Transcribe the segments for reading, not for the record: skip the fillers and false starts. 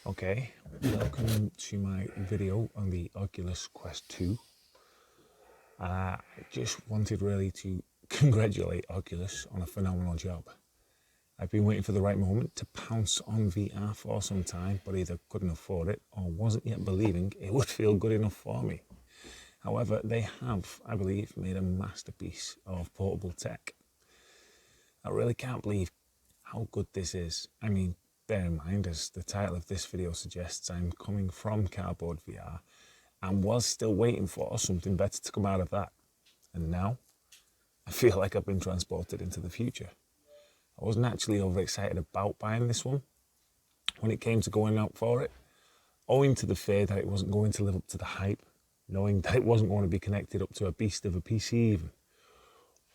Okay, welcome to my video on the Oculus Quest 2. I just wanted really to congratulate Oculus on a phenomenal job. I've been waiting for the right moment to pounce on VR for some time, but either couldn't afford it or wasn't yet believing it would feel good enough for me. However, they have, I believe, made a masterpiece of portable tech. I really can't believe how good this is. I mean, bear in mind, as the title of this video suggests, I'm coming from cardboard VR and was still waiting for something better to come out of that. And now, I feel like I've been transported into the future. I wasn't actually overexcited about buying this one when it came to going out for it, owing to the fear that it wasn't going to live up to the hype, knowing that it wasn't going to be connected up to a beast of a PC even,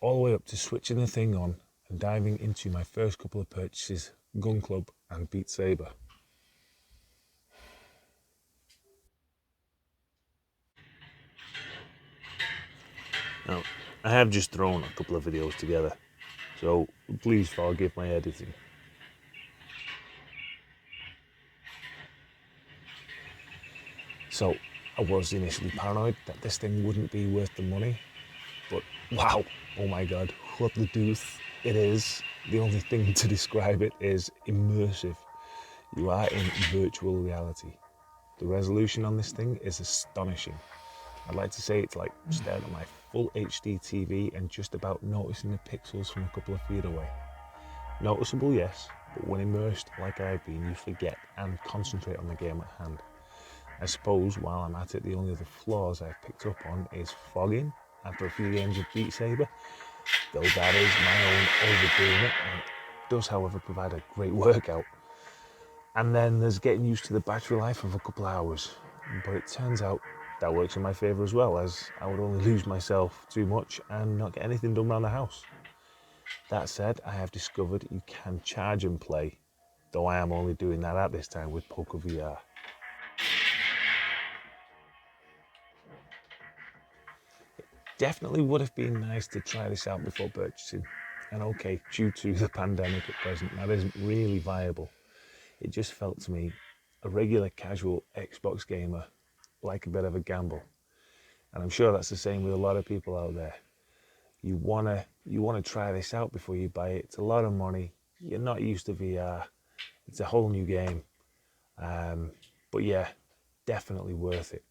all the way up to switching the thing on and diving into my first couple of purchases, Gun Club and Beat Saber. Now, I have just thrown a couple of videos together, so please forgive my editing. So, I was initially paranoid that this thing wouldn't be worth the money, but wow, oh my god, what the deuce it is. The only thing to describe it is immersive. You are in virtual reality. The resolution on this thing is astonishing. I'd like to say it's like staring at my full HD TV and just about noticing the pixels from a couple of feet away. Noticeable, yes, but when immersed like I've been, you forget and concentrate on the game at hand. I suppose while I'm at it, the only other flaws I've picked up on is fogging after a few games of Beat Saber, though that is my own overdoing it, and it does, however, provide a great workout. And then there's getting used to the battery life of a couple of hours, but it turns out that works in my favour as well, as I would only lose myself too much and not get anything done around the house. That said, I have discovered you can charge and play, though I am only doing that at this time with Poco VR. Definitely would have been nice to try this out before purchasing. And okay, due to the pandemic at present, that isn't really viable. It just felt to me, a regular casual Xbox gamer, like a bit of a gamble. And I'm sure that's the same with a lot of people out there. You wanna try this out before you buy it. It's a lot of money. You're not used to VR. It's a whole new game. But yeah, definitely worth it.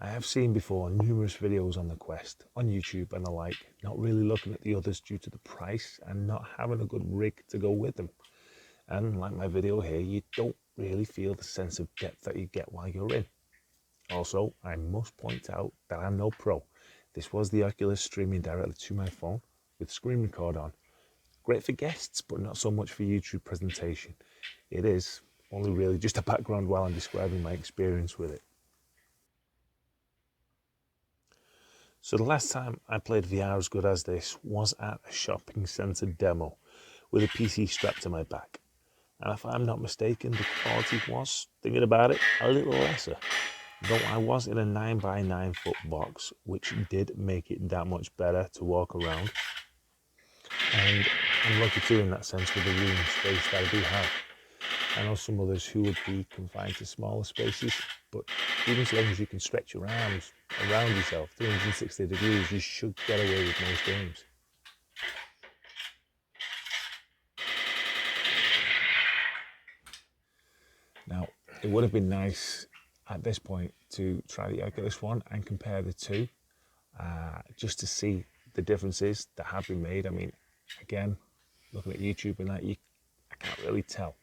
I have seen before numerous videos on the Quest, on YouTube and the like, not really looking at the others due to the price and not having a good rig to go with them. And like my video here, you don't really feel the sense of depth that you get while you're in. Also, I must point out that I'm no pro. This was the Oculus streaming directly to my phone with screen record on. Great for guests, but not so much for YouTube presentation. It is only really just a background while I'm describing my experience with it. So the last time I played VR as good as this was at a shopping centre demo with a PC strapped to my back. And if I'm not mistaken, the quality was, thinking about it, a little lesser. Though I was in a 9 by 9 foot box, which did make it that much better to walk around. And I'm lucky too in that sense with the room space that I do have. I know some others who would be confined to smaller spaces, but even so long as you can stretch your arms around yourself 360 degrees, you should get away with most games. Now, it would have been nice at this point to try the Oculus One and compare the two, just to see the differences that have been made. I mean, again, looking at YouTube and that, I can't really tell.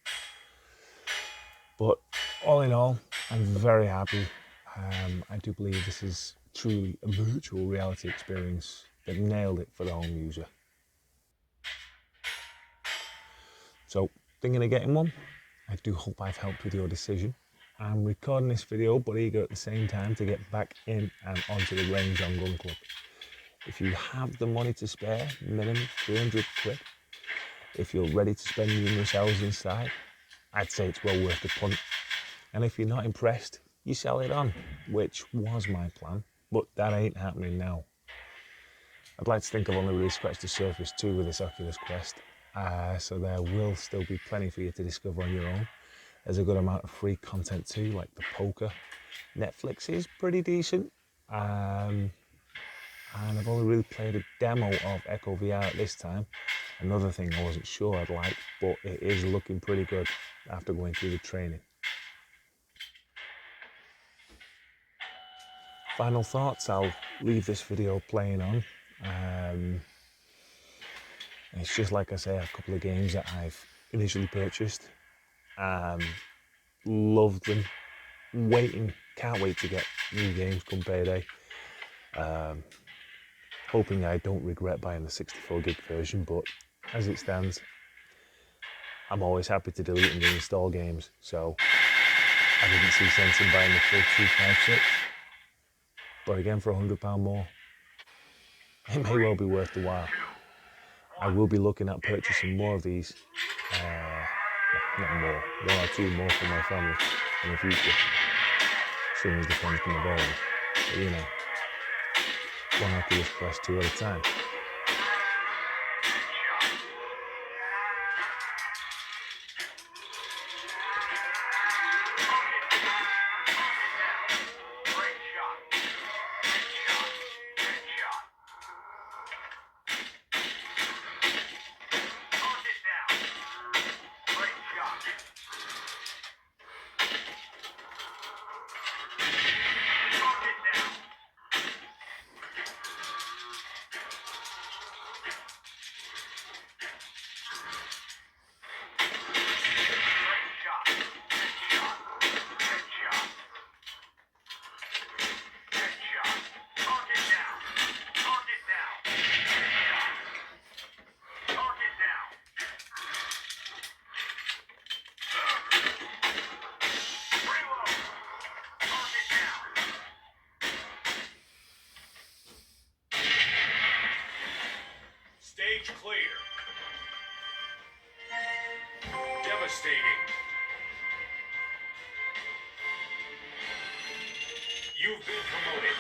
But all in all, I'm very happy. I do believe this is truly a virtual reality experience that nailed it for the home user. So, thinking of getting one? I do hope I've helped with your decision. I'm recording this video, but eager at the same time to get back in and onto the range on Gun Club. If you have the money to spare, minimum 300 quid. If you're ready to spend numerous hours inside, I'd say it's well worth the punt. And if you're not impressed, you sell it on, which was my plan, but that ain't happening now. I'd like to think I've only really scratched the surface too with this Oculus Quest, so there will still be plenty for you to discover on your own. There's a good amount of free content too, like the poker. Netflix is pretty decent. And I've only really played a demo of Echo VR at this time. Another thing I wasn't sure I'd like, but it is looking pretty good after going through the training. Final thoughts, I'll leave this video playing on. It's just like I say, a couple of games that I've initially purchased. Loved them. Can't wait to get new games come payday. Hoping I don't regret buying the 64 gig version, but as it stands, I'm always happy to delete and reinstall games, so I didn't see sense in buying the full 256. But again, for £100 more, it may well be worth the while. I will be looking at purchasing more of these, not more, one or two more for my family in the future, as soon as the funds come available. But you know, one Oculus Quest 2 at a time. Stage clear. Devastating. You've been promoted.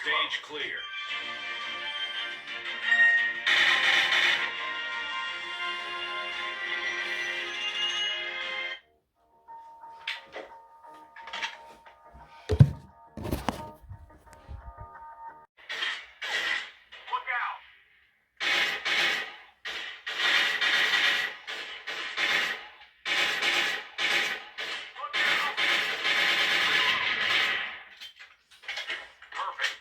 Stage clear. Look out! Look out! Perfect.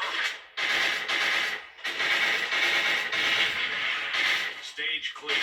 Perfect. Stage clear.